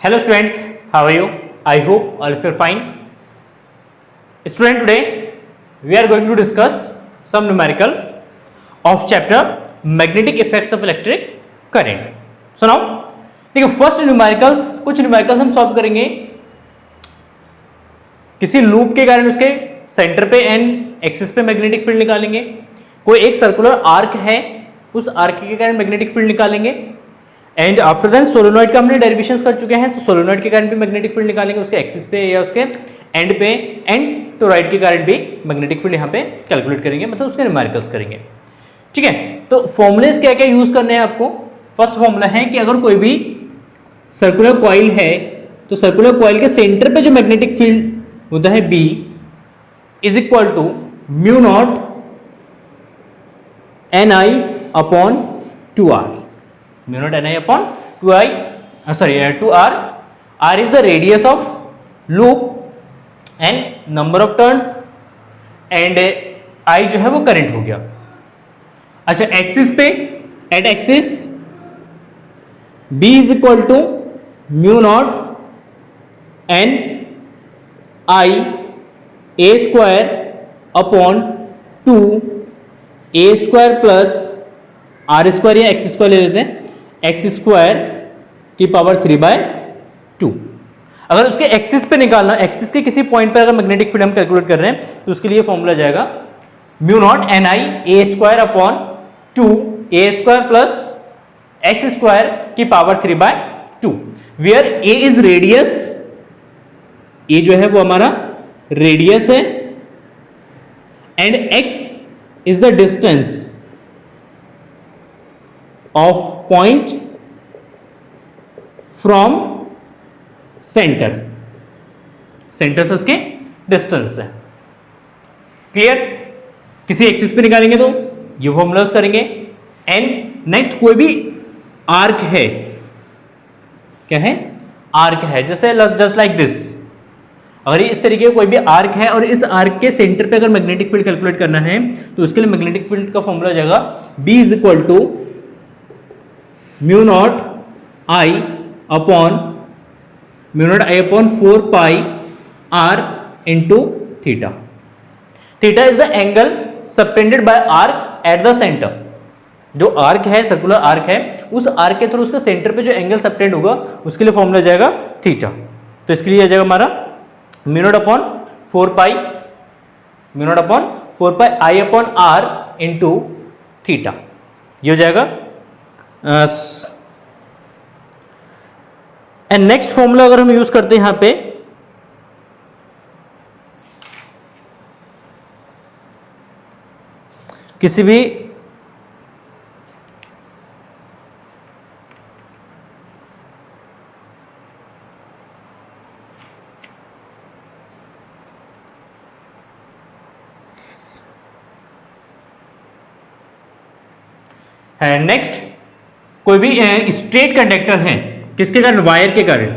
Hello students, how are you? I hope all of you are fine. Student, today we are going to discuss some numerical of chapter magnetic effects of electric current. So now देखिए first numericals, कुछ numericals हम solve करेंगे। किसी loop के कारण उसके centre पे an axis पे मैग्नेटिक फील्ड निकालेंगे। कोई एक सर्कुलर आर्क है, उस आर्क के कारण मैग्नेटिक फील्ड निकालेंगे। एंड आफ्टर दैट सोलेनॉइड का हमने डेरिवेशंस कर चुके हैं, तो सोलेनॉइड के कारण भी मैग्नेटिक फील्ड निकालेंगे उसके एक्सिस पे या उसके एंड पे, एंड टोरॉइड के कारण भी मैग्नेटिक फील्ड यहाँ पे कैलकुलेट करेंगे, मतलब उसके न्यूमेरिकल्स करेंगे। ठीक है, तो फॉर्मुलेस क्या क्या यूज करने हैं आपको। फर्स्ट फॉर्मूला है कि अगर कोई भी सर्कुलर कॉइल है तो सर्कुलर कॉइल के सेंटर पे जो मैग्नेटिक फील्ड होता है B is equal to mu not Ni upon 2R। Mu not Ni upon 2R। R is the radius of loop and number of turns, and I जो है वो current हो गया। अच्छा, एक्सिस पे at axis B is equal to mu naught N I A square upon 2 A square plus R square या x square ले लेते हैं, एक्स स्क्वायर की पावर 3/2। अगर उसके एक्सिस पे निकालना, एक्सिस के किसी पॉइंट पर अगर मैग्नेटिक फील्ड हम कैलकुलेट कर रहे हैं तो उसके लिए फॉर्मूला जाएगा mu not Ni A square upon 2 A square plus x square की power 3/2, where A is radius. A जो है वो हमारा रेडियस है and x is the distance of point from centre. Centre से उसके डिस्टेंस है। क्लियर? किसी एक्सिस पे निकालेंगे तो ये फॉर्मूला करेंगे। एंड नेक्स्ट कोई भी आर्क है, क्या है? आर्क है, जैसे जस्ट लाइक दिस। अगर इस तरीके का कोई भी आर्क है और इस आर्क के सेंटर पे अगर मैग्नेटिक फील्ड कैलकुलेट करना है तो उसके लिए मैग्नेटिक फील्ड का फॉर्मूला हो जाएगा B is equal to mu not I upon 4 pi R into theta. Theta is the angle subtended by arc at the centre. जो आर्क है, सर्कुलर आर्क है, उस आर्क के थ्रू उसके सेंटर पे जो एंगल सबटेंड होगा उसके लिए फॉर्मूला जाएगा थीटा। तो इसके लिए आ जाएगा हमारा mu naught upon 4 pi I upon R into theta. ये हो जाएगा। एंड नेक्स्ट फॉर्मूला अगर हम यूज करते हैं यहां पे, किसी भी नेक्स्ट कोई भी स्ट्रेट कंडक्टर है, किसके कारण? वायर के कारण।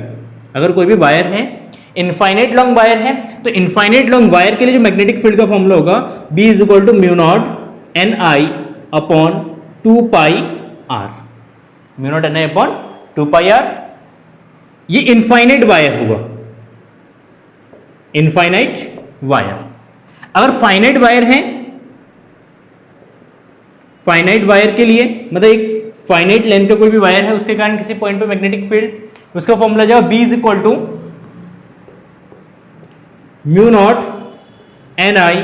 अगर कोई भी वायर है, इनफाइनाइट लॉन्ग वायर है, तो इनफाइनाइट लॉन्ग वायर के लिए जो मैग्नेटिक फील्ड का फॉर्मूला होगा B is equal to mu not Ni upon 2 pi R। Mu not Ni upon 2 pi R। ये इनफाइनाइट वायर होगा, इनफाइनाइट वायर। अगर फाइनाइट वायर है, फाइनाइट वायर के लिए मतलब एक फाइनाइट लेंथ का कोई भी वायर है, उसके कारण किसी पॉइंट पे मैग्नेटिक फील्ड, उसका फॉर्मूला जाएगा B is equal to mu not Ni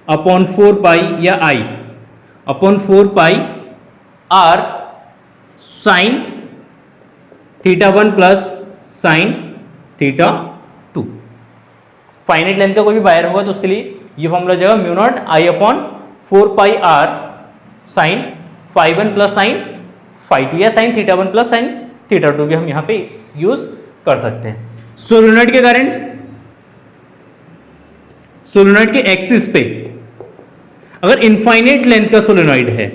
upon 4 pi या I upon 4 pi R sine theta 1 plus sine theta 2। Finite length का कोई भी वायर होगा तो उसके लिए ये फॉर्मूला जाएगा mu not I upon 4 pi R sine phi 1 plus sine phi 2 या sine theta 1 plus sine theta 2 भी हम यहां पे यूज कर सकते हैं। सोलेनॉइड के कारण, सोलेनॉइड के एक्सिस पे अगर इनफाइनाइट लेंथ का सोलेनॉइड है,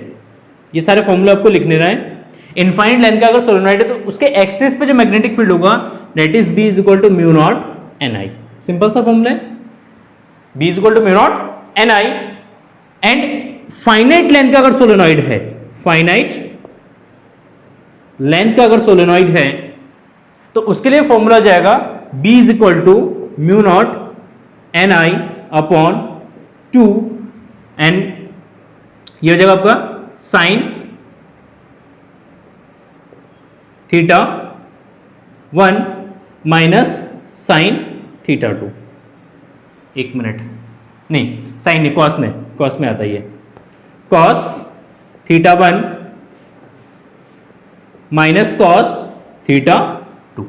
ये सारे फॉर्मूला आपको लिखने रहा है। इनफाइनाइट लेंथ का अगर सोलेनॉइड है तो उसके एक्सिस पे जो मैग्नेटिक फील्ड होगा that is B is equal to mu not Ni। Simple सा फॉर्मूला है, B is equal to mu not Ni। And finite length का अगर सोलेनॉइड है, फाइनाइट लेंथ का अगर सोलेनॉइड है तो उसके लिए फॉर्मूला जाएगा B is equal to mu not N I upon 2 and ये हो जाएगा आपका sine theta 1 minus sine theta 2। एक मिनट, नहीं साइन नहीं, कॉस में आता है ये, cos theta 1 minus cos theta 2।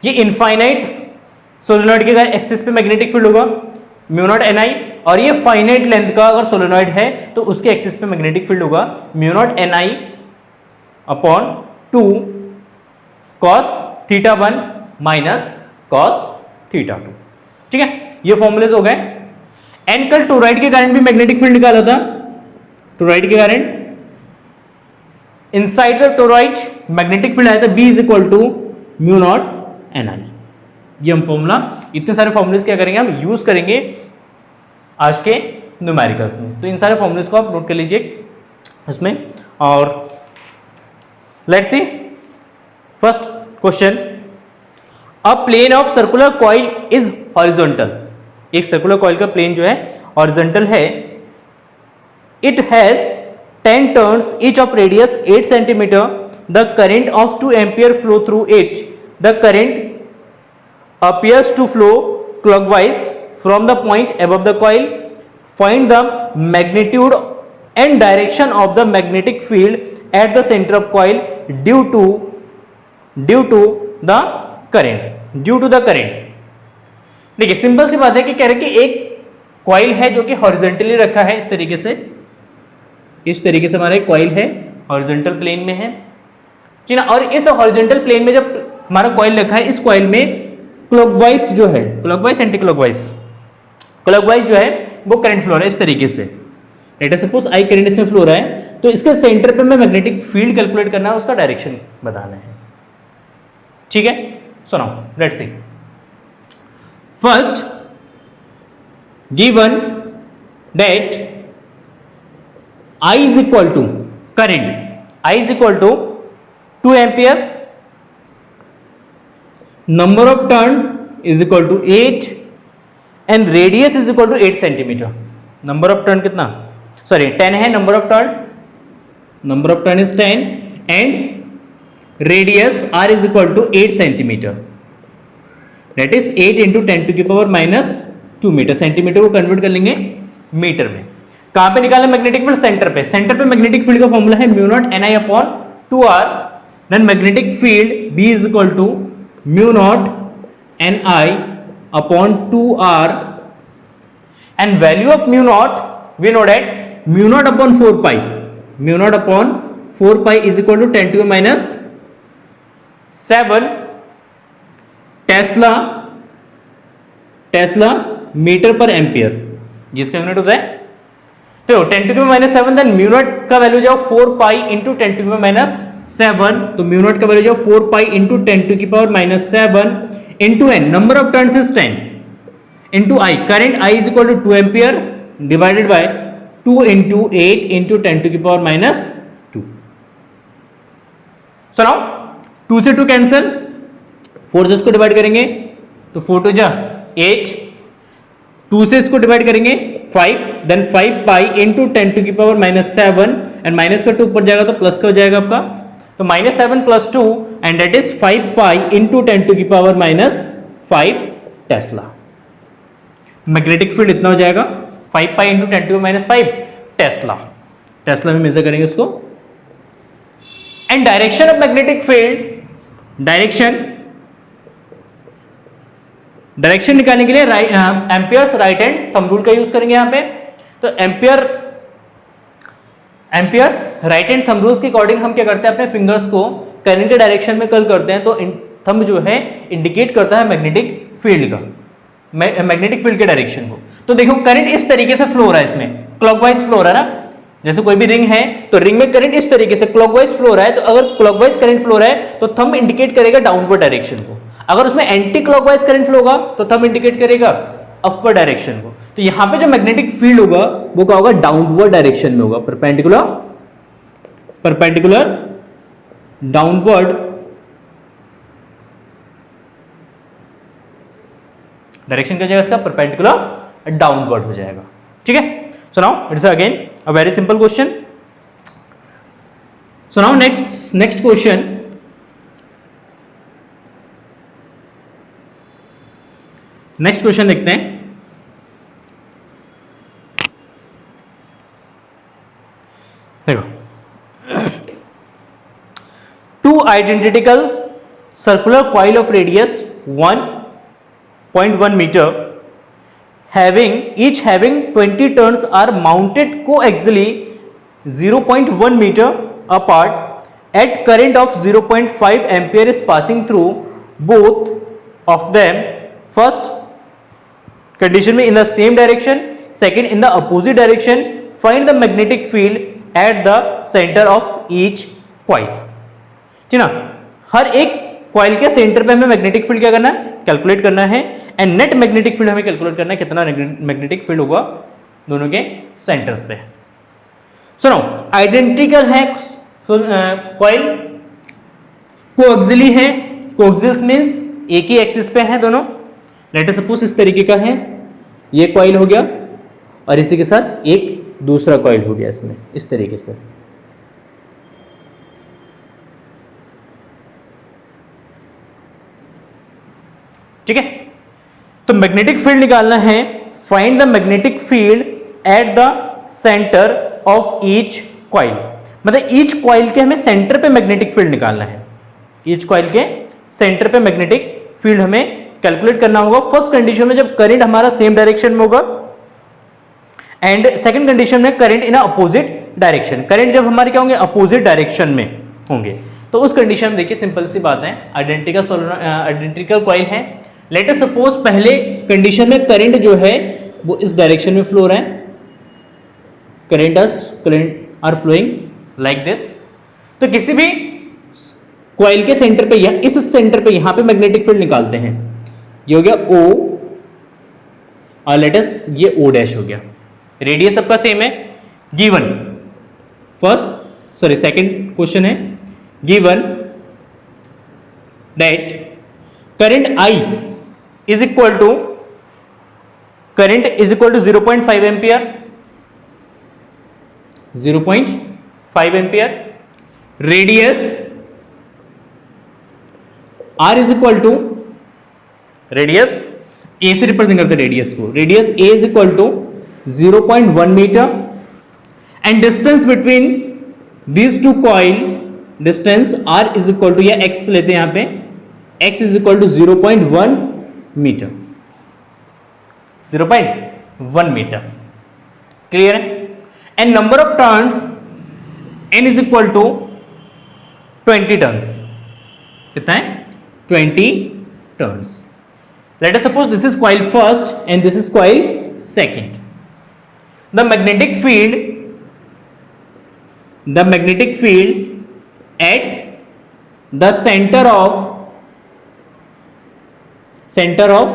ये इनफाइनाइट सोलेनॉइड के एक्सिस पे मैग्नेटिक फील्ड होगा म्यू नॉट एन आई, और ये फाइनाइट लेंथ का अगर सोलेनॉइड है तो उसके एक्सिस पे मैग्नेटिक फील्ड होगा mu naught N I upon 2 cos theta 1 minus cos theta 2। ठीक है, ये फॉर्मूलेज हो गए। एंड कल टोरॉइड के कारण भी मैग्नेटिक फील्ड निकाला था। टोरॉइड के कारण inside the toroid magnetic field आया था B is equal to mu not N I. ये हम फॉर्मूला, इतने सारे फॉर्मूलेज क्या करेंगे, हम यूज करेंगे आज के न्यूमेरिकल्स में। तो इन सारे फॉर्मूलेज को आप नोट कर लीजिए उसमें। और let's see first question, a plane of circular coil is horizontal. एक सर्कुलर कॉइल का प्लेन जो है हॉरिजॉन्टल है। It has 10 turns each of radius 8 centimetre. The current of 2 ampere flow through it. The current appears to flow clockwise from the point above the coil. Find the magnitude and direction of the magnetic field at the center of coil due to the current. Due to the current. देखिए simple सी बात है कि कह रहे कि एक coil है जो कि हॉरिजॉन्टली रखा है इस तरीके से हमारा एक कॉइल है, हॉरिजॉन्टल प्लेन में है, ठीक है ना। और इस हॉरिजॉन्टल प्लेन में जब हमारा कॉइल रखा है, इस कॉइल में क्लॉकवाइज जो है, क्लॉकवाइज एंटी क्लॉकवाइज जो है वो करंट फ्लो रहा है इस तरीके से। Late us suppose I current इसमें फ्लो रहा है, तो इसके सेंटर पे मैं मैग्नेटिक फील्ड कैलकुलेट करना है, उसका डायरेक्शन बताना है। ठीक है, सुनो let's see. First given that I is equal to current, I is equal to 2 ampere, number of turn is equal to 8 and radius is equal to 8 centimeter. number of turn कितना, sorry 10 है number of turn is 10 and radius r is equal to 8 centimeter. that is 8 into 10 to the power minus 2 metre. Centimetre को convert कर लेंगे metre में। कहां पे निकाला magnetic field, centre पे मैग्नेटिक फील्ड का फॉर्मूला है mu not N I upon 2r। Then magnetic field B is equal to mu not N I upon 2r and value of mu naught we know that mu not upon 4 pi, mu not upon 4 pi is equal to 10 to the minus 7 Tesla metre पर ampere, जिसका unit होता है। तो 10 to the minus 7, then mu not का value जाओ 4 pi into 10 to the minus 7, तो mu not का value जाओ 4 pi into 10 to the power minus 7 इंटू N, number of turns is 10 into I, current I is equal to 2 ampere divided by 2 into 8 into 10 to the power minus 2। So now 2 से 2 cancel, 4 से इसको divide करेंगे तो 4 to 8, 2 से इसको divide करेंगे 5, then 5 pi into 10 to the power minus 7 and minus का 2 ऊपर जाएगा तो प्लस का हो जाएगा आपका, तो -7 + 2 and that is 5 pi into 10 to the power minus 5 Tesla. Magnetic field इतना हो जाएगा 5 pi into 10 to the minus 5 Tesla में मेजर करेंगे इसको। And direction of magnetic field, direction निकालने के लिए amperes right hand thumb rule का यूज करेंगे यहां पे। तो amperes right hand thumb rules के अकॉर्डिंग हम क्या करते हैं, अपने फिंगर्स को करंट के डायरेक्शन में कर्ल करते हैं, तो थंब जो है इंडिकेट करता है मैग्नेटिक फील्ड का, मैग्नेटिक फील्ड के डायरेक्शन को। तो देखो करंट इस तरीके से फ्लो हो रहा है, इसमें क्लॉकवाइज फ्लो हो रहा है ना, जैसे कोई भी रिंग है तो रिंग में करंट इस तरीके से क्लॉकवाइज फ्लो हो रहा है, तो अगर क्लॉकवाइज करंट फ्लो हो रहा है तो थंब इंडिकेट करेगा डाउनवर्ड डायरेक्शन को। अगर उसमें एंटी क्लॉकवाइज करंट फ्लो होगा तो थंब इंडिकेट करेगा अपवर्ड डायरेक्शन को। तो यहां पे जो मैग्नेटिक फील्ड होगा वो क्या होगा, डाउनवर्ड डायरेक्शन में होगा, परपेंडिकुलर डाउनवर्ड डायरेक्शन क्या हो जाएगा इसका, परपेंडिकुलर डाउनवर्ड हो जाएगा, ठीक है। So now it's again a very simple question. So now next question, next question देखते हैं। देखो, two identical circular coil of radius 1.1 meter each having 20 turns are mounted coaxially 0.1 meter apart at current of 0.5 ampere is passing through both of them. First condition में in the same direction, second in the opposite direction. Find the magnetic field at the center of each coil. ठीक ना, हर एक coil के centre पे हमें magnetic field क्या करना है, कैलकुलेट करना है, एंड नेट मैग्नेटिक फील्ड हमें कैलकुलेट करना है कितना मैग्नेटिक फील्ड होगा दोनों के सेंटर्स पे। सुनो, आइडेंटिकल है कॉइल, कोएक्सियली है, कोएक्सियल मींस एक ही एक्सिस पे है दोनों। लेट अस सपोज इस तरीके का है, ये कॉइल हो गया और इसी के साथ एक दूसरा कॉइल हो गया इसमें, इस तरीके से। ठीक है, तो मैग्नेटिक फील्ड निकालना है, find the magnetic field at the centre of each coil, मतलब ईच कॉइल के हमें सेंटर पे मैग्नेटिक फील्ड निकालना है, ईच कॉइल के सेंटर पे मैग्नेटिक फील्ड हमें कैलकुलेट करना होगा। फर्स्ट कंडीशन में जब करंट हमारा सेम डायरेक्शन में होगा, एंड सेकंड कंडीशन में current in opposite direction. Current जब हमारे क्या होंगे, अपोजिट डायरेक्शन में होंगे, तो उस कंडीशन में देखिए सिंपल सी बात है, आइडेंटिकल कॉइल है। लेट अस सपोज पहले कंडीशन में करंट जो है वो इस डायरेक्शन में फ्लो हो रहा है, current are flowing like this. तो किसी भी कॉइल के सेंटर पे या इस सेंटर पे यहां पे मैग्नेटिक फील्ड निकालते हैं, ये हो गया O और लेट अस ये O डैश हो गया। रेडियस सबका सेम है, गिवन सेकंड क्वेश्चन है, given that current I is equal to 0.5 ampere, 0.5 ampere, radius R is equal to, radius A से रिप्रेजेंट करते हैं रेडियस को, radius A is equal to 0.1 metre, and distance between these two coil, distance R is equal to, या X लेते हैं यहां पे, X is equal to 0.1 metre, 0.1 metre, clear है। And number of turns N is equal to 20 turns, कितना है 20 turns. Let us suppose this is coil first and this is coil second. The magnetic field at the centre of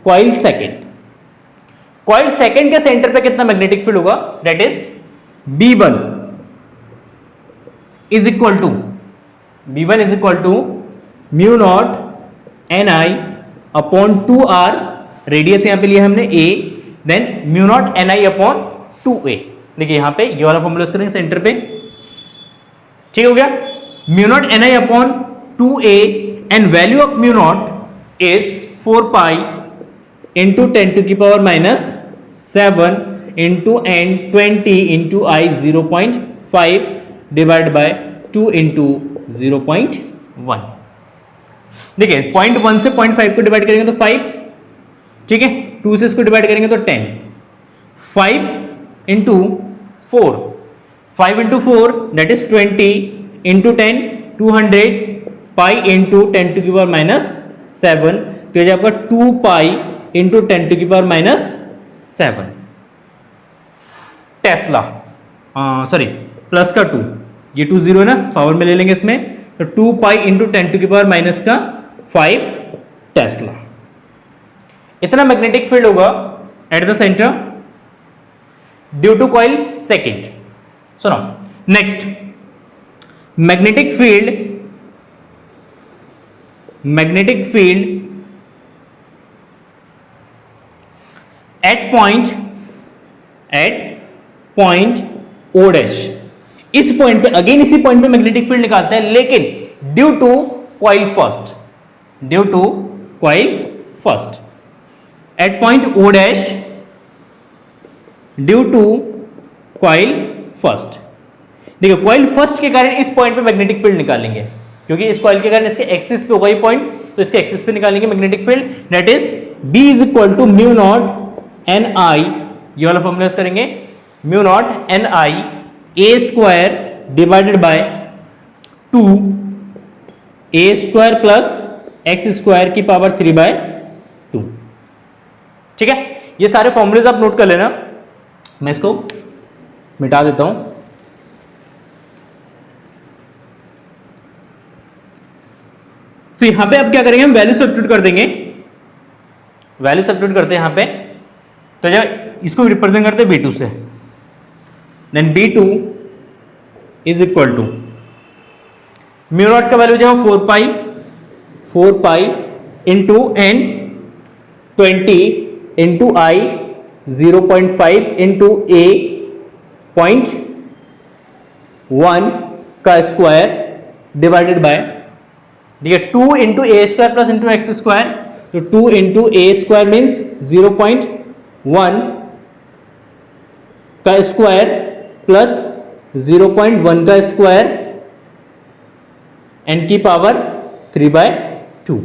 coil second, coil second के centre पे कितना magnetic field होगा, that is B1 is equal to mu not Ni upon 2R, radius यहां पे लिया हमने A, then mu naught Ni upon 2A। देखिए यहां पे ये वाला फॉर्मूला करेंगे सेंटर पे, ठीक हो गया, mu not Ni upon 2A, and value of mu not is 4 pi into 10 to की power minus 7 into n 20 into I 0.5 divide by 2 into 0.1। देखिए 0.1 से 0.5 को डिवाइड करेंगे तो 5, ठीक है, 2 से इसको डिवाइड करेंगे तो 10, 5 into 4, 5 into 4 that is 20 into 10 200 pi into 10 to की पावर माइनस 7, तो ये आपका 2 पाई इंटू 10 टू की power minus 7 tesla, sorry plus का 2, ये 2 0 है ना, पावर में ले लेंगे इसमें, तो 2 पाई इंटू 10 टू की पावर माइनस का 5 टेस्ला। इतना मैग्नेटिक फील्ड होगा at the centre due to coil second. सुनो next, magnetic field magnetic field at point O dash. इस पॉइंट पे अगेन इसी पॉइंट पे मैग्नेटिक फील्ड निकालते हैं, लेकिन due to coil first at point O dash due to coil first. देखिए coil first के कारण इस पॉइंट पे मैग्नेटिक फील्ड निकालेंगे, क्योंकि इस कॉइल के कारण इसके एक्सिस पे होगा ये पॉइंट, तो इसके एक्सिस पे निकालेंगे magnetic field, that is B is equal to mu not N I, ये वाला फॉर्मूला यूज करेंगे, mu not N I A square divided by 2 A square plus x square की पावर 3/2। ठीक है, ये सारे फॉर्मूलेज आप नोट कर लेना, मैं इसको मिटा देता हूं। तो यहां पे अब क्या करेंगे, हम वैल्यू सब्स्टिट्यूट कर देंगे, वैल्यू सब्स्टिट्यूट करते हैं यहां पे, तो जब इसको रिप्रेजेंट करते हैं B2 से, then B2 is equal to mu not का वैल्यू जो 4 pi into n 20 into I 0.5 into a 0.1 का स्क्वायर डिवाइडेड बाय, ठीक है 2 into A square plus into x square, तो 2 इंटू ए स्क्वायर मीन्स 0.1 का स्क्वायर प्लस 0.1 का square N की power 3/2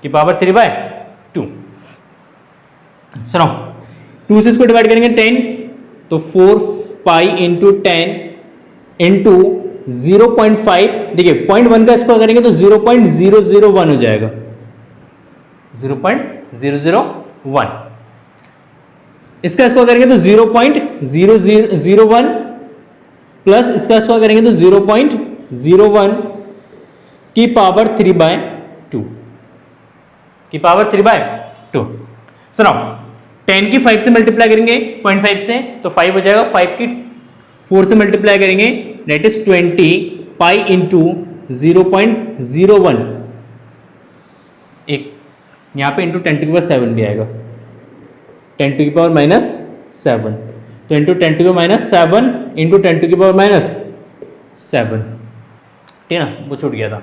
की पावर 3/2। सुनो 2 से इसको डिवाइड करेंगे 10, तो 4 पाई इंटू 10 इंटू 0.5, देखिए 0.1 का स्क्वायर करेंगे तो 0.001 हो जाएगा, 0.001, इसका स्क्वायर करेंगे तो 0.0001 प्लस इसका स्क्वायर करेंगे तो 0.01 की पावर 3/2 की पावर 3/2। सुनो 10 की 5 से मल्टीप्लाई करेंगे 0.5 से तो 5 हो जाएगा, 5 की 4 से मल्टीप्लाई करेंगे दैट इज 20 पाई इंटू 0.01, एक यहां पे इंटू 10 टू की पावर 7 भी आएगा, 10 टू की पावर -7, तो इंटू 10 टू की पावर -7 इंटू 10 टू की पावर -7, ठीक है ना, वो छूट गया था।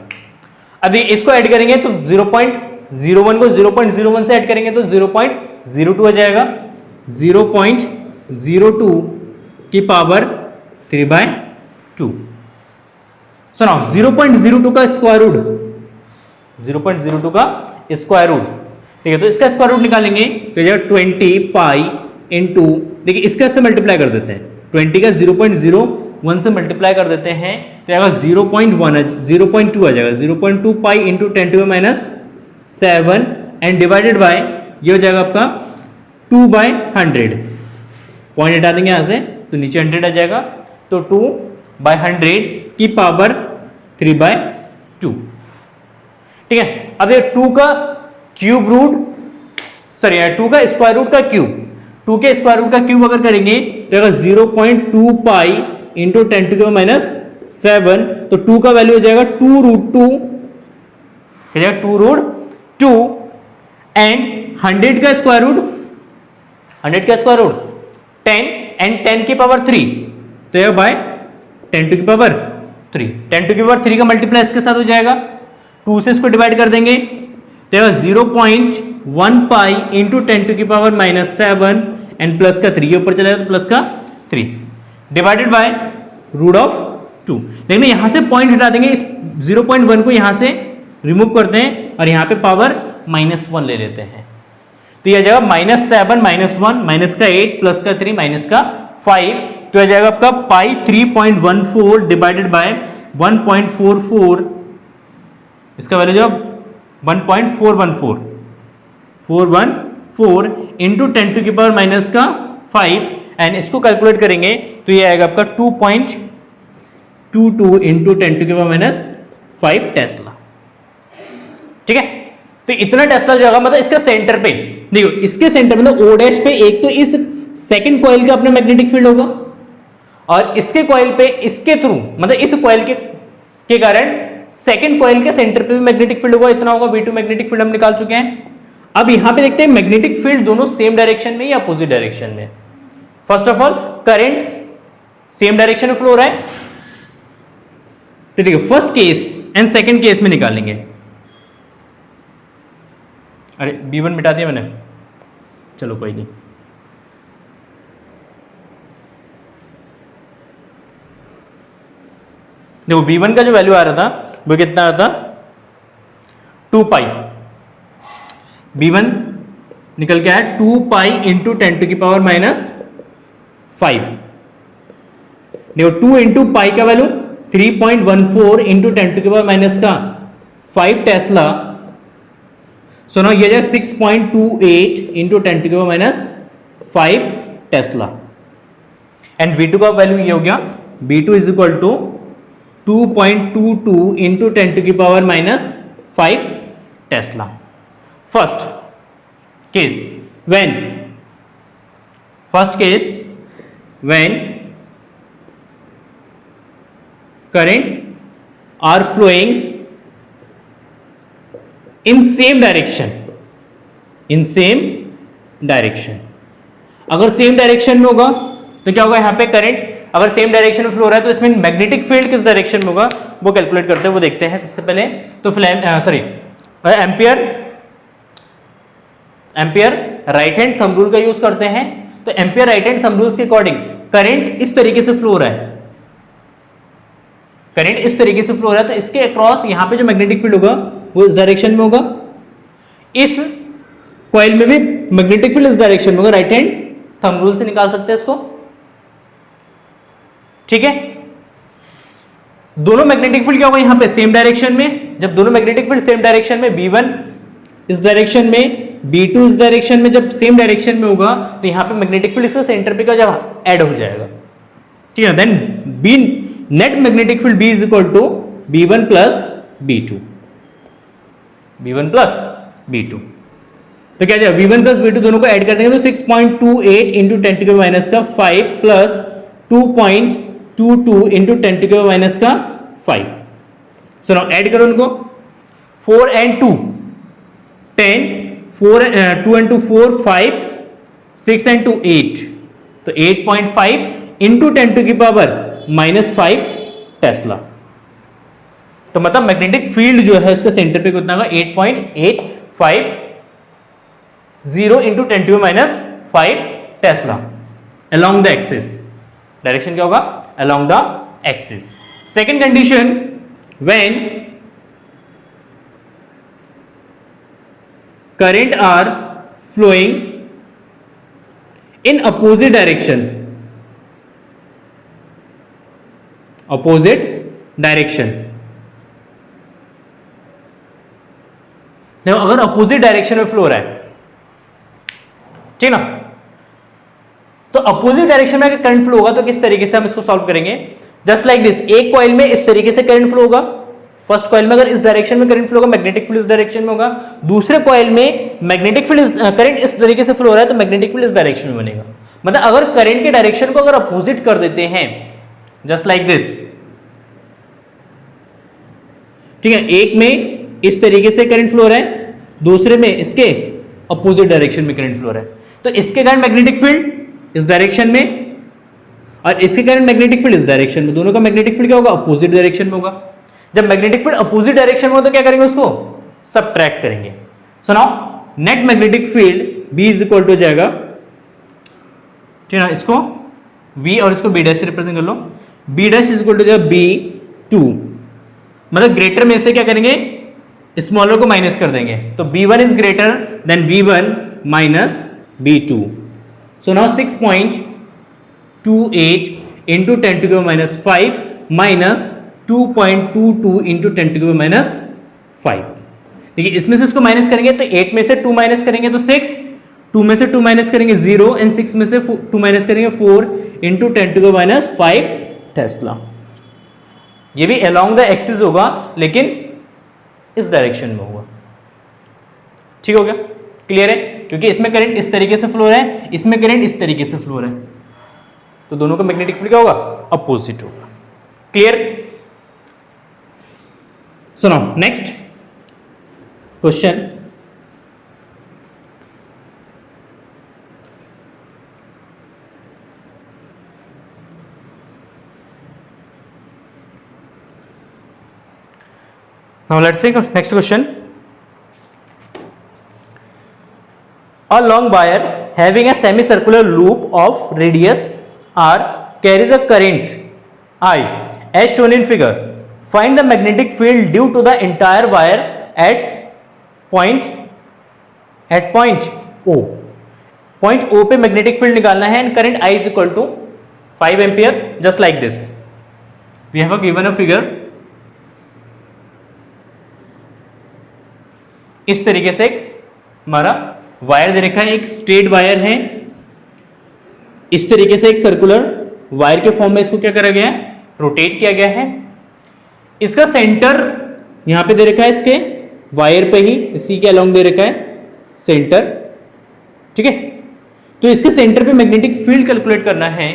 अभी इसको ऐड करेंगे तो 0.01 को 0.01 से ऐड करेंगे तो 0.02 हो जाएगा, 0.02 की पावर 3/2। सुनो 0.02 का स्क्वायर रूट, 0.02 का स्क्वायर रूट, ठीक है, तो इसका स्क्वायर रूट निकालेंगे तो जाएगा 20 पाई इंटू, देखिए इसका से मल्टीप्लाई कर देते हैं, 20 का 0.01 से मल्टीप्लाई कर देते हैं तो आएगा 0.2 आ जाएगा, 0.2 pi into 10 to -7 and divided by, ये हो जाएगा आपका 2/100, पॉइंट हटा देंगे यहां से तो नीचे 100 आ जाएगा, तो 2/100 की पावर 3/2। ठीक है, अब ये 2 का क्यूब रूट, सॉरी 2 का स्क्वायर रूट का क्यूब, 2 के स्क्वायर रूट का क्यूब अगर करेंगे तो अगर 0.2 पाई इंटू 10 टू -7, तो 2 का वैल्यू हो जाएगा 2√2, क्या जाएगा 2√2 एंड 100 का स्क्वायर रूट, 100 का स्क्वायर रूट 10 एंड 10 की पावर 3, तो यह बाय 10 टू की पावर 3, 10 टू की पावर 3 का मल्टीप्लाई इसके साथ हो जाएगा, 2 से इसको डिवाइड कर देंगे तो 0.1 पाई इंटू 10 टू की पावर -7 एंड प्लस का 3, ऊपर चला जाए तो प्लस का 3 डिवाइडेड बाय √2। देखिए यहां से पॉइंट हटा देंगे, इस 0.1 को यहां से रिमूव करते हैं और यहां पे पावर -1 ले लेते हैं, तो यह जाएगा -7 -1 माइनस का 8 प्लस का 3 माइनस का 5, तो यह जाएगा आपका पाई 3.14 डिवाइडेड बाय 1.44, इसका वैल्यू जो 1.414 इंटू 10 टू की पावर माइनस का 5 एंड इसको कैलकुलेट करेंगे तो ये आएगा आपका 2.22 इंटू 10 टू की पावर -5 टेस्ला। ठीक है, तो इतना टेस्ला जो होगा मतलब इसका सेंटर पे, देखो इसके सेंटर मतलब ओ डैश पे एक तो इस सेकंड कॉइल का अपना मैग्नेटिक फील्ड होगा और इसके कॉइल पे इसके थ्रू मतलब इस कॉइल के कारण सेकंड कॉइल के सेंटर पे भी मैग्नेटिक फील्ड होगा, इतना होगा V2 मैग्नेटिक फील्ड हम निकाल चुके हैं। अब यहां पे देखते हैं मैग्नेटिक फील्ड दोनों सेम डायरेक्शन में या अपोजिट डायरेक्शन में। First of all current same direction में फ्लो हो रहा है, तो ठीक है, first case and second case में निकालेंगे। अरे B1 मिटा दिया मैंने, चलो कोई नहीं। देखो V1 का जो वैल्यू आ रहा था वो कितना आ रहा था 2 पाई। B1 निकल के आया 2 पाई इंटू 10 टू की पावर -5। देखो 2 इंटू पाई का वैल्यू 3.14 इंटू 10 टू की पावर -5 टेस्ला। सो नाउ ये 6.28 इंटू 10 टू की पावर -5 टेस्ला। एंड V2 का वैल्यू ये हो गया V2 is equal to 2.22 into 10 to की power -5 tesla. First case when current are flowing in same direction, अगर same direction में होगा तो क्या होगा, यहां पे करंट अगर सेम डायरेक्शन में फ्लो हो रहा है तो इसमें मैग्नेटिक फील्ड किस डायरेक्शन में होगा वो कैलकुलेट करते हैं, वो देखते हैं सबसे पहले। तो ampere right hand thumb rule का यूज करते हैं। तो ampere right hand thumb rules के अकॉर्डिंग करंट इस तरीके से फ्लो हो रहा है, तो इसके अक्रॉस यहां पे जो मैग्नेटिक फील्ड होगा वो इस डायरेक्शन में होगा। इस कॉइल में भी मैग्नेटिक फील्ड इस डायरेक्शन में होगा, राइट हैंड थंब रूल से निकाल सकते हैं इसको, ठीक है। दोनों मैग्नेटिक फील्ड क्या होगा यहां पे सेम डायरेक्शन में। जब दोनों मैग्नेटिक फील्ड सेम डायरेक्शन में, B1 इस डायरेक्शन में, B2 इस डायरेक्शन में, जब सेम डायरेक्शन में होगा तो यहां पे मैग्नेटिक फील्ड इसका सेंटर पे क्या जब ऐड हो जाएगा, ठीक है। Then B net magnetic field B is equal to B1 plus B2, तो क्या जाएगा V1 प्लस B2 दोनों को ऐड कर देंगे तो 6.28 इंटू 10 टू की पावर -5 प्लस 2.22 इंटू 10 टू की पावर -5। सो नाउ ऐड करो उनको, 4 and 2 10, 2 and 2 4 5, 6 and 2 8, तो 8.5 इंटू 10 टू की पावर -5 टेस्ला। तो मतलब मैग्नेटिक फील्ड जो है उसका सेंटर पे कितना होगा 8.850 into 10 to -5 tesla along the axis. Direction क्या होगा along the axis. Second condition, when current are flowing in opposite direction, देखो अगर अपोजिट डायरेक्शन में फ्लो हो रहा है, ठीक ना, तो अपोजिट डायरेक्शन में अगर करंट फ्लो होगा तो किस तरीके से हम इसको सॉल्व करेंगे। जस्ट लाइक दिस, एक कॉइल में इस तरीके से करंट फ्लो होगा, फर्स्ट कॉइल में अगर इस डायरेक्शन में करंट फ्लो होगा, मैग्नेटिक फील्ड इस डायरेक्शन में होगा। दूसरे कॉइल में मैग्नेटिक फील्ड करंट इस तरीके से फ्लो हो रहा है तो मैग्नेटिक फील्ड इस डायरेक्शन में बनेगा। मतलब अगर करंट के डायरेक्शन को अगर अपोजिट कर देते हैं, जस्ट लाइक दिस, ठीक है, एक में इस तरीके से करंट फ्लो हो रहा है, दूसरे में इसके अपोजिट डायरेक्शन में करंट फ्लो हो रहा है, तो इसके कारण मैग्नेटिक फील्ड इस डायरेक्शन में और इसके कारण मैग्नेटिक फील्ड इस डायरेक्शन में, दोनों का मैग्नेटिक फील्ड क्या होगा अपोजिट डायरेक्शन में होगा। जब मैग्नेटिक फील्ड अपोजिट डायरेक्शन में हो तो क्या करेंगे, उसको सबट्रैक्ट करेंगे। So now net magnetic field B is equal to जाएगा, ठीक है ना, इसको V और इसको B' से रिप्रेजेंट कर लो, B' इज इक्वल टू जाएगा B2, मतलब ग्रेटर में से क्या करेंगे स्मॉलर को माइनस कर देंगे, तो B1 is greater than V1 minus B2। So now 6.28 into 10 to की पावर -5 माइनस 2.22 इंटू 10 टू की पावर -5। देखिए इसमें से इसको माइनस करेंगे तो 8 में से 2 माइनस करेंगे तो 6, 2 में से 2 माइनस करेंगे 0 एंड 6 में से 2 माइनस करेंगे 4 इंटू 10 टू की पावर -5 टेस्ला। ये भी अलोंग द एक्सिस होगा लेकिन इस डायरेक्शन में होगा, ठीक हो गया, क्लियर है, क्योंकि इसमें करंट इस तरीके से फ्लो हो रहा है, इसमें करंट इस तरीके से फ्लो हो रहा है, तो दोनों का मैग्नेटिक फील्ड क्या होगा अपोजिट होगा। Clear. So now next question. Now let's see next question. A long wire having a semicircular loop of radius r carries a current I as shown in figure. Find the magnetic field due to the entire wire at point O. Point O पे magnetic field निकालना है and current I is equal to 5 ampere, just like this. We have given a figure. इस तरीके से हमारा wire दे रखा है, एक स्ट्रेट वायर है, इस तरीके से एक सर्कुलर वायर के फॉर्म में इसको क्या करा गया है, रोटेट किया गया है। इसका सेंटर यहां पे दे रखा है, इसके वायर पे ही इसी के अलोंग दे रखा है सेंटर, ठीक है। तो इसके सेंटर पे मैग्नेटिक फील्ड कैलकुलेट करना है।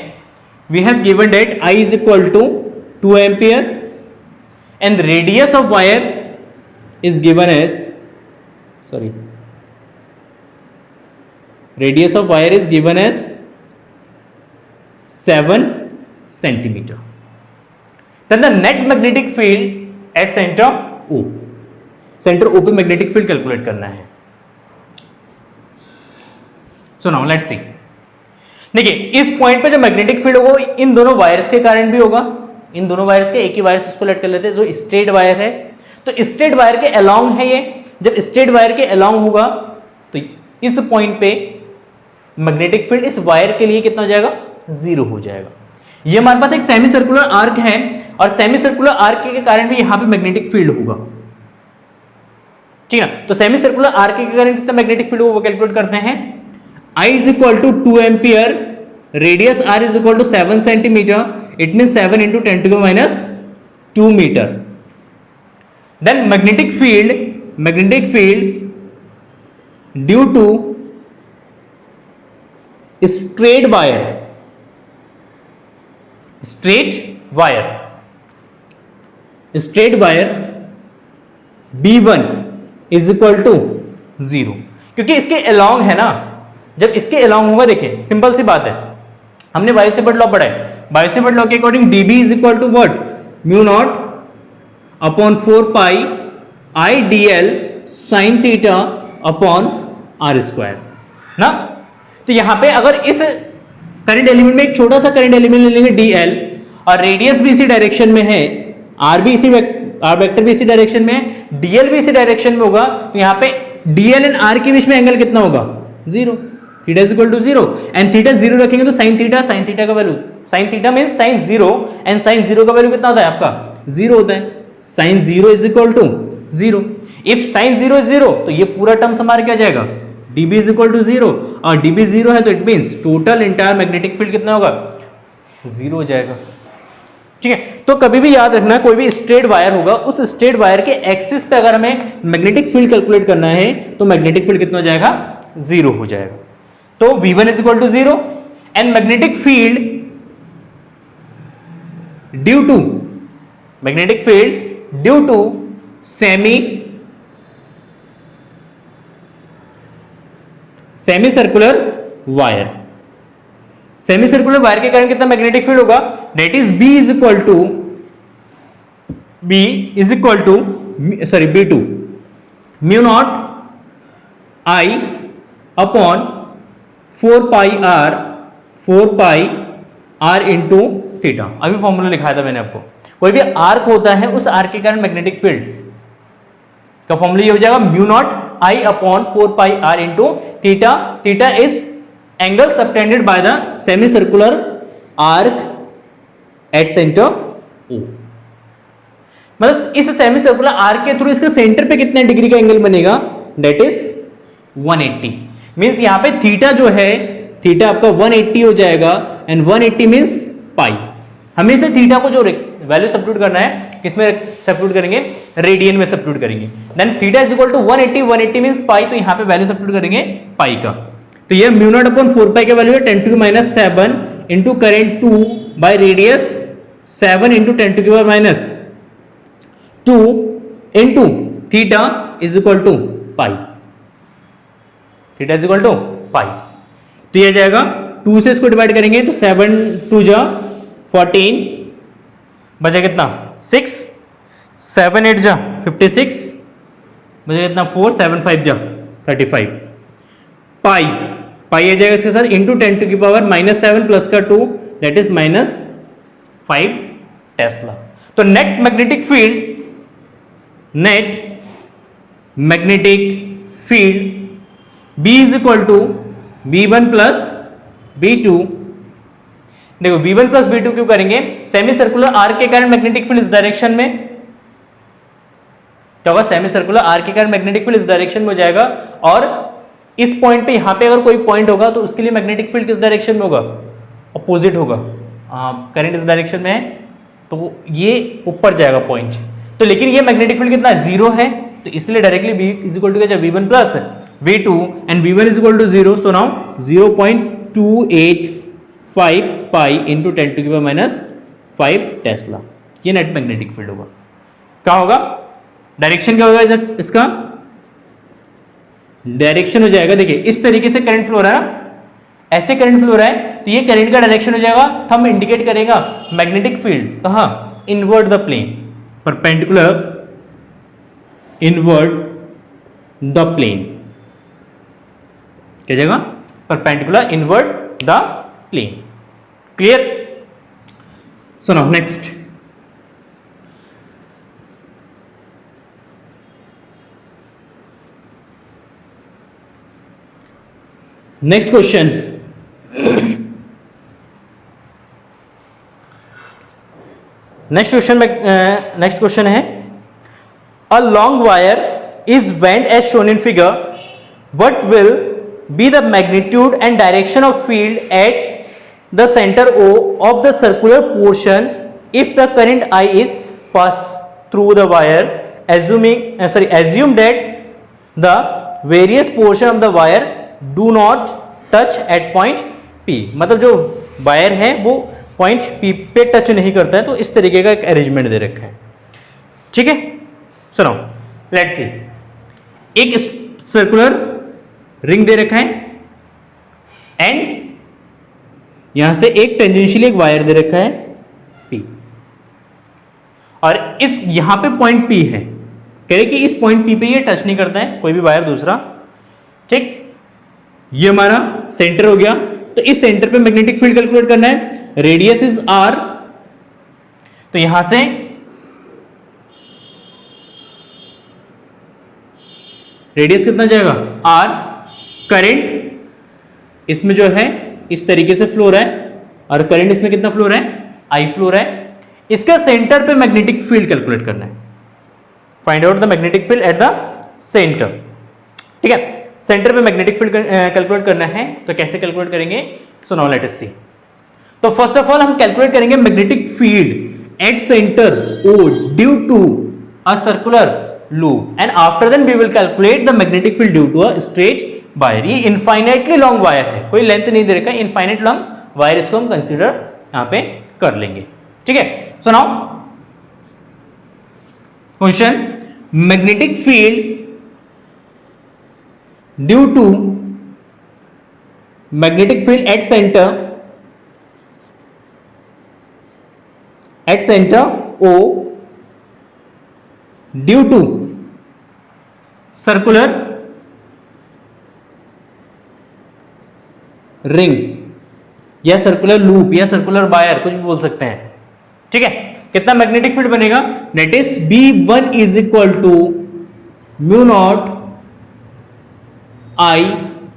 We have given that I is equal to 2 ampere and radius of wire is given as, sorry, radius of wire is given as 7 centimeter. Then the net magnetic field at center O. Center O पे magnetic field calculate करना है। So now let's see. देखिए इस point पे जो magnetic field होगा इन दोनों wires के कारण भी होगा, इन दोनों वायर्स के, एक ही वायर्स इसको लेट कर लेते हैं जो स्ट्रेट वायर है। तो स्ट्रेट वायर के अलोंग है ये, जब स्ट्रेट वायर के अलोंग होगा तो इस पॉइंट पे मैग्नेटिक फील्ड इस वायर के लिए कितना हो जाएगा, 0 हो जाएगा। ये हमारे पास एक सेमी सर्कुलर आर्क है और सेमी सर्कुलर आर्क के कारण भी यहां पे मैग्नेटिक फील्ड होगा, ठीक है। तो सेमी सर्कुलर आर्क के कारण कितना मैग्नेटिक फील्ड होगा वो कैलकुलेट करते हैं। I is equal to 2 ampere, radius R is equal to 7 centimetre, it mean 7 into 10 to minus 2 metre. Then magnetic field due to straight wire B1 is equal to 0, क्योंकि इसके along है ना, जब इसके अलोंग होगा, देखिए सिंपल सी बात है, हमने बायोसेवर्ट लॉ पढ़ा है। बायोसेवर्ट लॉ के according dB is equal to what, mu not upon 4 pi I dl sine theta upon r square ना। तो यहां पे अगर इस करंट एलिमेंट में एक छोटा सा करंट एलिमेंट ले लेंगे dl और रेडियस भी इसी डायरेक्शन में है, r वेक्टर भी इसी डायरेक्शन में है, dl भी इसी डायरेक्शन में होगा, तो यहां पे dl एंड r के बीच में एंगल कितना होगा, 0, theta is equal to 0 and theta 0 रखेंगे तो साइन थीटा का value, sine theta means sine 0 and sine 0 का वैल्यू कितना होता है आपका, 0 होता है। Sine 0 is equal to 0, if sine 0 is 0 तो ये पूरा टर्म्स हमारा क्या जाएगा, dB इज इक्वल टू 0 और dB 0 है तो it means total entire magnetic field कितना होगा, 0 हो जाएगा, ठीक है। तो कभी भी याद रखना, कोई भी स्ट्रेट वायर होगा, उस स्ट्रेट वायर के एक्सिस पे अगर हमें मैग्नेटिक फील्ड कैलकुलेट करना है तो मैग्नेटिक फील्ड कितना हो जाएगा, 0 हो जाएगा। तो V1 is equal to 0 and magnetic field due to semi circular wire के कारण कितना मैग्नेटिक फील्ड होगा, that is B is equal to B2 mu not I upon 4 pi R into theta. अभी फॉर्मूला लिखाया था मैंने आपको, कोई भी आर्क होता है उस आर्क के कारण मैग्नेटिक फील्ड का फॉर्मूला ये हो जाएगा mu not I upon 4 pi R into theta. Theta is angle subtended by the semi circular arc eight centre O। मतलब इस सेमी सर्कुलर आर्क के थ्रू इसके सेंटर पे कितने डिग्री का एंगल बनेगा, दैट इज 180। मींस यहां पे थीटा जो है, थीटा आपका 180 हो जाएगा एंड 180 मींस पाई। हमें से थीटा को जो वैल्यू सब्स्टिट्यूट करना है, किसमें सब्स्टिट्यूट करेंगे, रेडियन में सब्स्टिट्यूट करेंगे। Then theta is equal to 180 means pi, तो यहां पे वैल्यू सब्स्टिट्यूट करेंगे पाई का। तो ये म्यू नॉट अपॉन 4 पाई का वैल्यू है 10 to minus 7 into current 2 by radius 7 into 10 to minus 2 into theta is equal to pi, theta is equal to pi. तो ये जाएगा 2 से इसको डिवाइड करेंगे तो 7 2 जा 14, बचा कितना 6, 7 8 जा 56, बचा कितना 4, 7 5 जा 35। पाई पाई आ जाएगा इसके साथ इंटू 10 टू की पावर -7 प्लस का 2 दैट इज -5 टेस्ला। तो net magnetic field, net magnetic field B is equal to B1 plus B2। देखो B1 प्लस B2 क्यों करेंगे, सेमी सर्कुलर आर्क के कारण मैग्नेटिक फील्ड इस डायरेक्शन में क्या होगा, सेमी सर्कुलर आर्क के कारण मैग्नेटिक फील्ड इस डायरेक्शन में हो जाएगा, और इस पॉइंट पे यहां पे अगर कोई पॉइंट होगा तो उसके लिए मैग्नेटिक फील्ड किस डायरेक्शन में होगा, अपोजिट होगा। करंट इस डायरेक्शन में है तो ये ऊपर जाएगा पॉइंट, तो लेकिन ये मैग्नेटिक फील्ड कितना 0 है, तो इसलिए directly B is equal to क्या, V1 plus V2 and V1 is equal to 0, so now 0.285 pi into 10 to की पावर -5 टेस्ला, ये नेट मैग्नेटिक फील्ड होगा। क्या होगा, डायरेक्शन क्या होगा इसका, डायरेक्शन हो जाएगा, देखिए इस तरीके से करंट फ्लो हो रहा है ना, ऐसे करंट फ्लो हो रहा है, तो ये करंट का डायरेक्शन हो जाएगा, थंब इंडिकेट करेगा मैग्नेटिक फील्ड कहां, invert the plane, perpendicular invert the plane, क्या जाएगा, perpendicular invert the plane. Clear. So now next, next question, next question है, a long wire is bent as shown in figure, what will be the magnitude and direction of field at the centre O of the circular portion if the current I is passed through the wire, assume that the various portion of the wire do not touch at point P। मतलब जो wire है वो point P पे touch नहीं करता है, तो इस तरीके का एक अरेंजमेंट दे रखा है। ठीक है, सुनो, लेट्स सी, एक सर्कुलर रिंग दे रखा है एंड यहां से एक टेंजेंशियली एक वायर दे रखा है P, और इस यहां पे पॉइंट P है, कह रहे कि इस पॉइंट P पे ये टच नहीं करता है कोई भी वायर दूसरा। ठीक, ये हमारा सेंटर हो गया, तो इस सेंटर पे मैग्नेटिक फील्ड कैलकुलेट करना है, रेडियस इज R, तो यहां से रेडियस कितना जाएगा R, करंट इसमें जो है इस तरीके से फ्लो रहा है, और करंट इसमें कितना फ्लो रहा है, I फ्लो रहा है। इसका सेंटर पे मैग्नेटिक फील्ड कैलकुलेट करना है, find out the magnetic field at the centre. ठीक है, सेंटर पे मैग्नेटिक फील्ड कैलकुलेट करना है, तो कैसे कैलकुलेट करेंगे, so now let us see. तो फर्स्ट ऑफ ऑल हम कैलकुलेट करेंगे magnetic field at centre O due to a circular loop, and after then we will calculate the magnetic field due to a straight wire. ये infinitely long wire है, कोई length नहीं दे रखा है, infinite long wire, इसको हम consider यहां पे कर लेंगे। ठीक है, so now question, magnetic field due to magnetic field at centre O due to circular ring या सर्कुलर लूप या सर्कुलर वायर, कुछ भी बोल सकते हैं। ठीक है, कितना मैग्नेटिक फील्ड बनेगा, that is B1 is equal to mu not I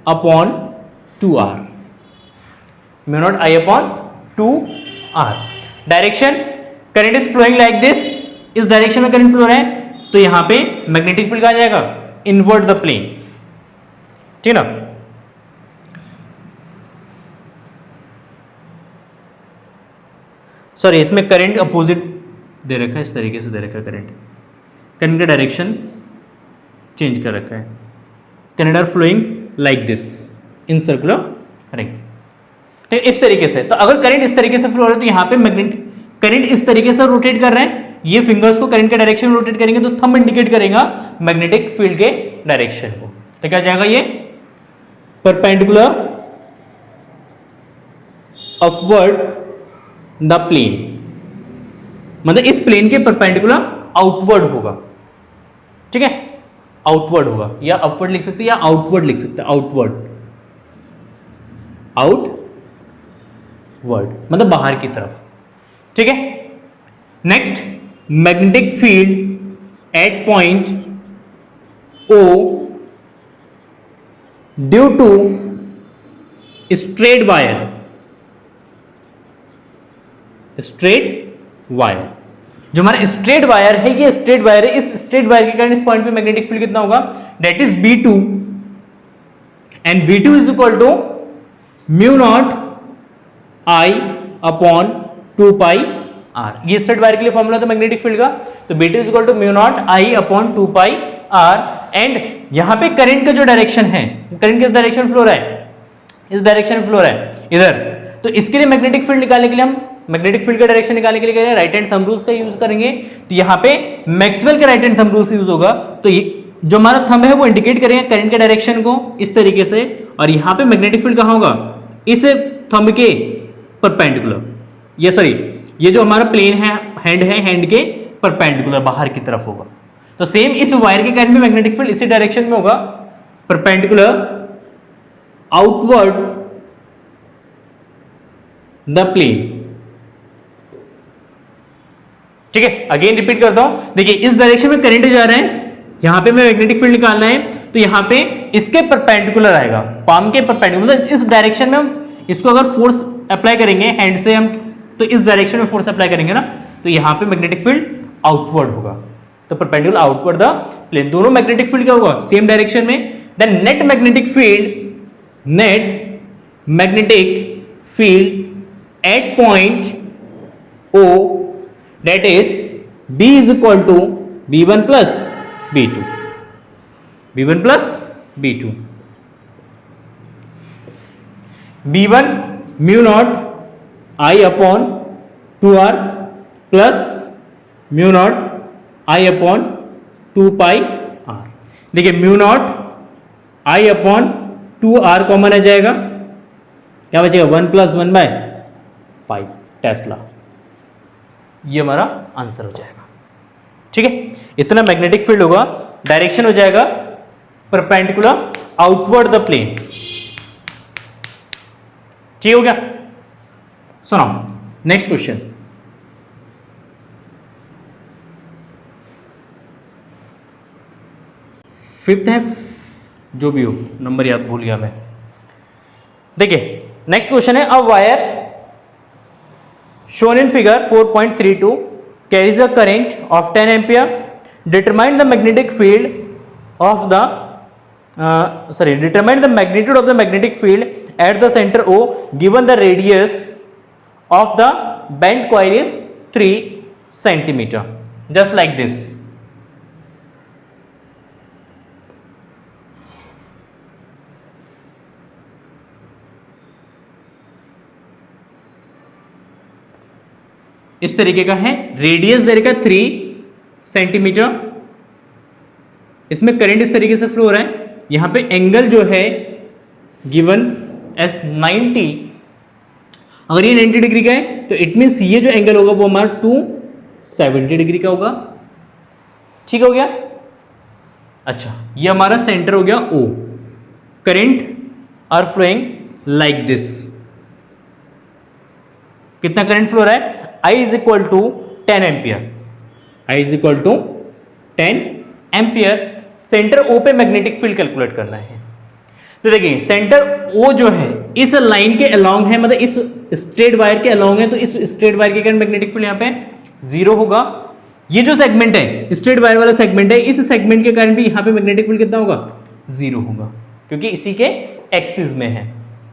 upon 2R, mu not I upon 2R। Direction, current is flowing like this, इस डायरेक्शन में करंट फ्लो रहा है, तो यहां पे मैग्नेटिक फील्ड कहां जाएगा, इनवर्ट द प्लेन। ठीक ना, सॉरी इसमें करंट अपोजिट दे रखा है, इस तरीके से दे रखा है, करंट का डायरेक्शन चेंज कर रखा है, current are flowing like this in circular ring. ठीक, इस तरीके से, तो अगर करंट इस तरीके से फ्लो हो रहा है तो यहां पे मैग्नेटिक करंट इस तरीके से रोटेट कर रहे हैं, ये फिंगर्स को करंट के डायरेक्शन में रोटेट करेंगे तो थंब इंडिकेट करेगा मैग्नेटिक फील्ड के डायरेक्शन को। तो क्या जाएगा ये परपेंडिकुलर अपवर्ड द प्लेन, मतलब इस प्लेन के परपेंडिकुलर आउटवर्ड होगा, ठीक है, आउटवर्ड होगा, या अपवर्ड लिख सकते हैं या आउटवर्ड लिख सकते हैं, आउटवर्ड, आउटवर्ड मतलब बाहर की तरफ, ठीक है। Next, magnetic field at point O due to straight wire, straight wire, जो हमारा स्ट्रेट वायर है, ये स्ट्रेट वायर है, इस स्ट्रेट वायर के कारण इस पॉइंट पे मैग्नेटिक फील्ड कितना होगा, that is V2, and V2 is equal to mu not I upon 2 pi R। ये स्ट्रेट वायर के लिए फॉर्मूला था मैग्नेटिक फील्ड का, तो V2 is equal to mu not I upon 2 pi R। And यहां पे करंट का जो डायरेक्शन है, करंट किस डायरेक्शन फ्लो रहा है, इस डायरेक्शन फ्लो रहा है इधर, तो इसके लिए मैग्नेटिक फील्ड निकालने के लिए हम मैग्नेटिक फील्ड का डायरेक्शन निकालने के लिए राइट हैंड थंब रूल्स का यूज करेंगे। तो यहाँ पे मैक्सवेल का right hand thumb rules use होगा, तो ये जो हमारा थंब है वो इंडिकेट करेगा करंट के डायरेक्शन को इस तरीके से, और यहाँ पे मैग्नेटिक फील्ड कहाँ होगा, इस थंब के परपेंडिकुलर, ये सॉरी ये जो हमारा प्लेन है हैंड के परपेंडिकुलर बाहर की तरफ होगा। तो सेम इस वायर के कारण भी मैग्नेटिक फील्ड इसी डायरेक्शन में होगा, परपेंडिकुलर आउटवर्ड द प्लेन, ठीक है। अगेन रिपीट करता हूं, देखिए इस डायरेक्शन में करंट जा रहे हैं, यहां पे मैं मैग्नेटिक फील्ड निकालना है, तो यहां पे इसके परपेंडिकुलर आएगा, पाम के परपेंडिकुलर, मतलब इस डायरेक्शन में हम इसको अगर फोर्स अप्लाई करेंगे हैंड से हम, तो इस डायरेक्शन में फोर्स अप्लाई करेंगे ना, तो यहां पे मैग्नेटिक फील्ड आउटवर्ड होगा, तो परपेंडिकुलर आउटवर्ड द प्लेन, दोनों मैग्नेटिक फील्ड क्या होगा, सेम डायरेक्शन में। Then net magnetic field at point O, that is B is equal to B1 plus B2, B1 plus B2, B1 mu not I upon 2R plus mu not I upon 2 pi R। देखिए mu not I upon 2R common आ जाएगा, क्या बचेगा 1 plus 1 bye 5 tesla, ये हमारा answer हो जाएगा, ठीक है। इतना मैग्नेटिक फील्ड होगा, डायरेक्शन हो जाएगा परपेंडिकुलर आउटवर्ड द प्लेन, ठीक हो गया। सुनो नेक्स्ट क्वेश्चन, फिफ्थ है, जो भी हो नंबर याद भूल गया मैं। देखिए नेक्स्ट क्वेश्चन है, a wire shown in figure 4.32 carries a current of 10 ampere, determine the magnetic field of the determine the magnitude of the magnetic field at the center O given the radius of the bent coil is 3 centimeter, just like this। इस तरीके का है, radius दे रखा 3 centimetre, इसमें current इस तरीके से flow हो रहा है, यहां पे एंगल जो है गिवन एस 90, अगर ये 90 डिग्री का है तो इट मीन्स ये जो एंगल होगा वो हमारा 270 डिग्री का होगा, ठीक हो गया। अच्छा ये हमारा सेंटर हो गया O, current are flowing like this, कितना करंट फ्लो रहा है, I is equal to 10 ampere, I is equal to 10 ampere. Centre O पे मैग्नेटिक फील्ड कैलकुलेट करना है, तो देखिए सेंटर O जो है इस लाइन के अलोंग है, मतलब इस स्ट्रेट वायर के अलोंग है, तो इस स्ट्रेट वायर के कारण मैग्नेटिक फील्ड यहाँ पे 0 होगा। ये जो सेगमेंट है स्ट्रेट वायर वाला सेगमेंट है, इस सेगमेंट के कारण भी यहाँ पे मैग्नेटिक फील्ड कितना होगा, 0 होगा, क्योंकि इसी के एक्सिस में है,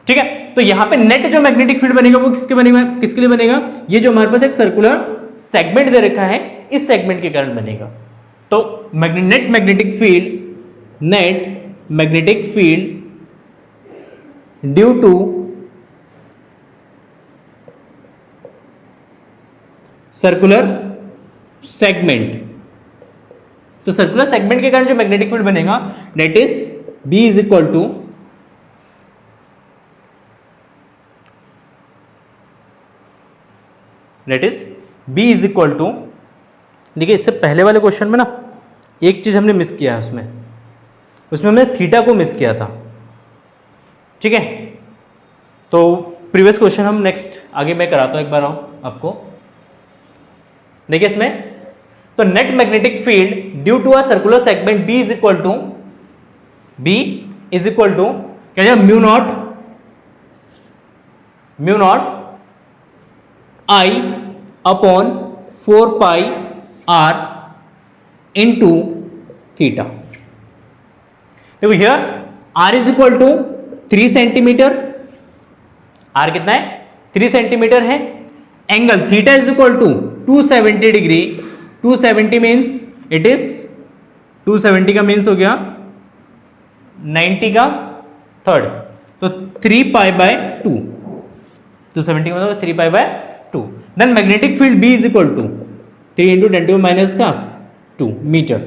ठीक है। तो यहाँ पे नेट जो मैग्नेटिक फील्ड बनेगा वो किसके बनेगा, किसके लिए बनेगा, ये जो हमारे पास एक सर्कुलर सेगमेंट दे रखा है इस सेगमेंट के कारण बनेगा। तो net magnetic field due to circular segment, तो सर्कुलर सेगमेंट के कारण जो मैग्नेटिक फील्ड बनेगा that is B is equal to देखिए इससे पहले वाले क्वेश्चन में ना एक चीज हमने मिस किया है, उसमें हमने थीटा को मिस किया था, ठीक है। तो प्रीवियस क्वेश्चन हम नेक्स्ट आगे मैं कराता हूं एक बार आपको। देखिए इसमें तो net magnetic field due to a circular segment B is equal to क्या जाएगा mu not I upon 4 pi R into theta. देखो here R is equal to 3 centimetre, R कितना है 3 सेंटीमीटर है। Angle theta is equal to 270 degree, 270 means it is 270 का means हो गया 90 का थर्ड, तो 3 पाई बाय 2, 270 का मतलब 3 pi by 2। Then magnetic field B is equal to 3 into 10 minus का 2 metre.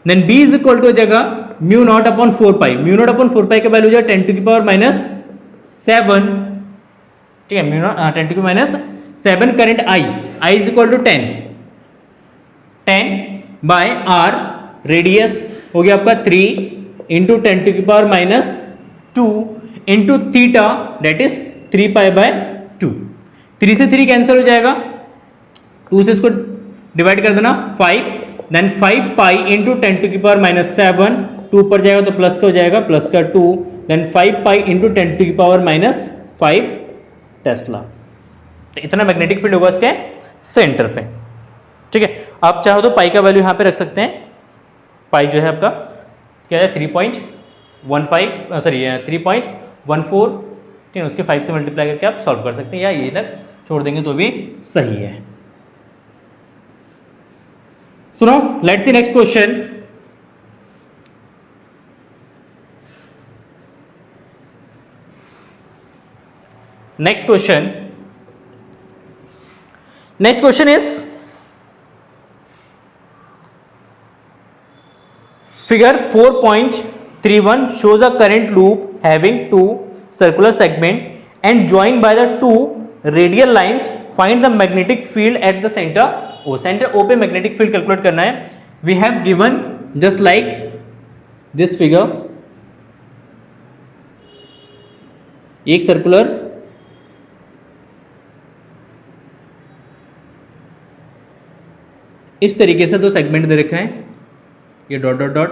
Then B is equal to जगह mu not upon 4 pi, mu not upon 4 pi का वैल्यू जाए 10 टू की पावर माइनस 7, ठीक है, mu nought 10 to की minus 7। Current I is equal to 10 by R, radius हो गया आपका 3 इंटू 10 टू की power minus 2 into theta that is 3 pi by 2। 3 से 3 कैंसिल हो जाएगा, 2 से इसको डिवाइड कर देना 5, देन 5 पाई इंटू 10 टू की पावर माइनस 7, 2 पर जाएगा तो प्लस का हो जाएगा प्लस का 2, देन 5 पाई इंटू 10 टू की पावर माइनस 5 टेस्ला। तो इतना मैग्नेटिक फील्ड होगा इसके सेंटर पे, ठीक है। आप चाहो तो पाई का वैल्यू यहाँ पे रख सकते हैं, पाई जो है आपका क्या है 3.15 सॉरी 3.14, ठीक है, उसके 5 से मल्टीप्लाई करके आप सॉल्व कर सकते हैं, या ये तक छोड़ देंगे तो भी सही है। सुनो let's C next question. Next question is figure 4.31 shows a current loop having 2 circular segment and joined by the 2 radial lines. Find the magnetic field at the center O. Center O पे magnetic field calculate करना है। We have given just like this figure, एक circular इस तरीके से 2 segment दे रखा है, ये डॉट डॉट डॉट,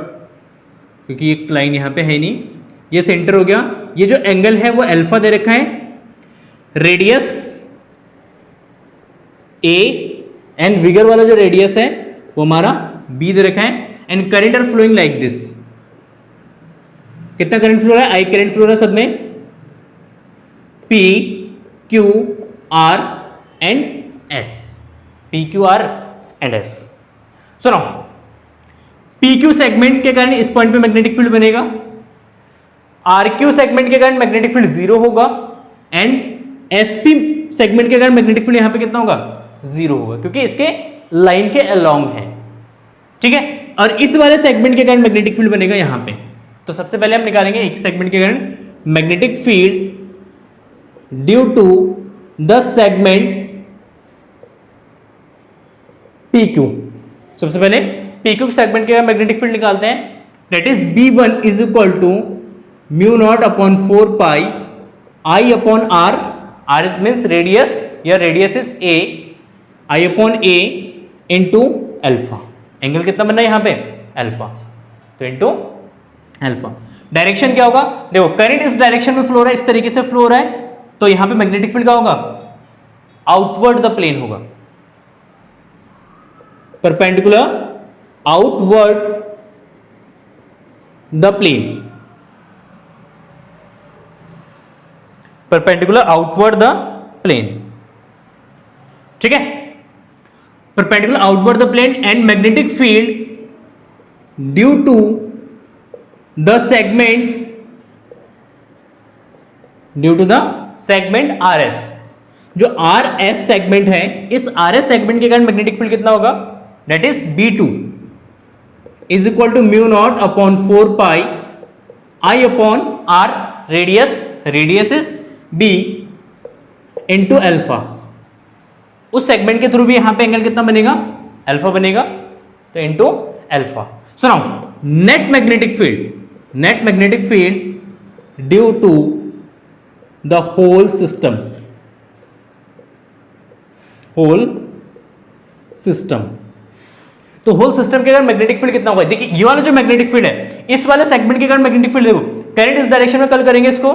क्योंकि एक लाइन यहाँ पे है नहीं, ये सेंटर हो गया। ये जो एंगल है वो अल्फा दे रखा है, रेडियस ए एंड विगर वाला जो रेडियस है वो हमारा बी दे रखा है। And current are flowing like this, कितना करंट फ्लो रहा है, आई करंट फ्लो रहा है सब में, P Q R and S, P Q R and S. सुनो PQ सेगमेंट के कारण इस पॉइंट पे मैग्नेटिक फील्ड बनेगा, RQ सेगमेंट के कारण मैग्नेटिक फील्ड 0 होगा, एंड SP सेगमेंट के कारण मैग्नेटिक फील्ड यहां पे कितना होगा 0 होगा, क्योंकि इसके लाइन के अलोंग है, ठीक है। और इस वाले सेगमेंट के कारण मैग्नेटिक फील्ड बनेगा यहां पे। तो सबसे पहले हम निकालेंगे एक सेगमेंट के कारण magnetic field due to the segment PQ। सबसे पहले PQ सेगमेंट के मैग्नेटिक फील्ड निकालते हैं, that is B1 is equal to mu not upon 4 pi I upon R, R is means radius, या radius is A, I upon A into alpha. Angle कितना बनना है यहाँ पे अल्फा, तो इंटू अल्फा। डायरेक्शन क्या होगा, देखो करंट इस डायरेक्शन में फ्लो हो रहा है, इस तरीके से फ्लो हो रहा है, तो यहाँ पे मैग्नेटिक फील्ड क्या होगा आउटवर्ड द प्लेन होगा, perpendicular outward the plane, perpendicular outward the plane, ठीक है, perpendicular outward the plane, and magnetic field due to the segment RS। जो आर एस सेगमेंट है, इस आर एस सेगमेंट के कारण मैग्नेटिक फील्ड कितना होगा, that is B2 is equal to mu not upon 4 pi I upon R, radius is B into alpha. उस segment के through भी यहां पे एंगल कितना बनेगा, अल्फा बनेगा, तो into alpha. So now net magnetic field due to the whole system, तो होल सिस्टम के कारण मैग्नेटिक फील्ड कितना होगा, देखिए ये वाला जो मैग्नेटिक फील्ड है, इस वाले सेगमेंट के कारण मैग्नेटिक फील्ड, देखो करंट इस डायरेक्शन में कल करेंगे, इसको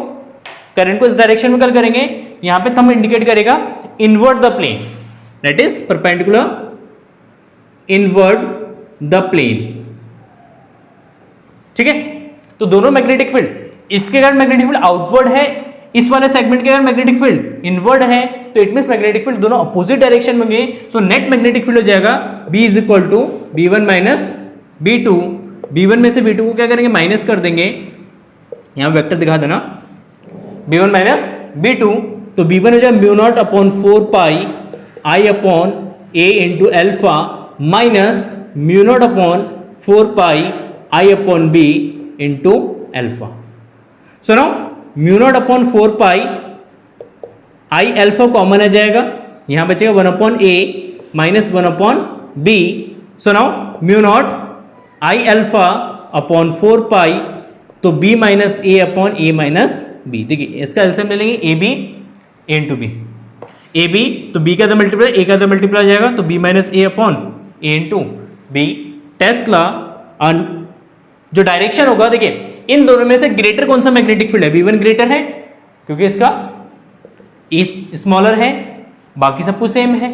करंट को इस डायरेक्शन में कल करेंगे, यहां पे थंब इंडिकेट करेगा inward the plane, that is perpendicular invert the plane, ठीक है। तो दोनों मैग्नेटिक फील्ड, इसके कारण मैग्नेटिक फील्ड आउटवर्ड है, इस वाले सेगमेंट के कारण मैग्नेटिक फील्ड इनवर्ड है, तो इट मींस मैग्नेटिक फील्ड दोनों अपोजिट डायरेक्शन में होंगे। सो नेट मैग्नेटिक फील्ड हो जाएगा B is equal to B1 minus B2, B1 में से B2 को क्या करेंगे, माइनस कर देंगे, यहां वेक्टर दिखा देना, B1 माइनस B2, तो B1 हो जाएगा mu not upon 4 pi I upon A into alpha minus mu not upon 4 pi I upon B into alpha. So now mu not upon 4 pi I alpha common आ जाएगा, यहां बचेगा 1 upon A minus 1 upon B। So now mu not I alpha upon 4 pi, तो B minus A upon A minus B। देखिए इसका LCM ले लेंगे, AB A into B, AB तो B का द मल्टीप्लाई, A का द मल्टीप्लाई आ जाएगा, तो B minus A upon A into B। Tesla जो डायरेक्शन होगा, देखिए इन दोनों में से ग्रेटर कौन सा मैग्नेटिक फील्ड है, V1 ग्रेटर है क्योंकि इसका E स्मॉलर है, बाकी सब कुछ सेम है,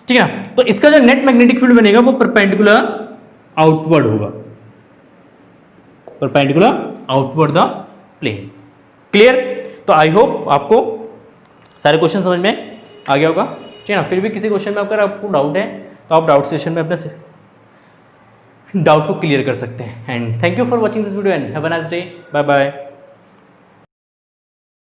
ठीक है ना। तो इसका जो नेट मैग्नेटिक फील्ड बनेगा वो परपेंडिकुलर आउटवर्ड होगा, perpendicular outward the plane. Clear. तो आई होप आपको सारे क्वेश्चन समझ में आ गया होगा, ठीक है ना। फिर भी किसी क्वेश्चन में अगर आपको डाउट है तो आप डाउट सेशन में अपने डाउट को क्लियर कर सकते हैं। And thank you for watching this video and have a nice day, bye bye.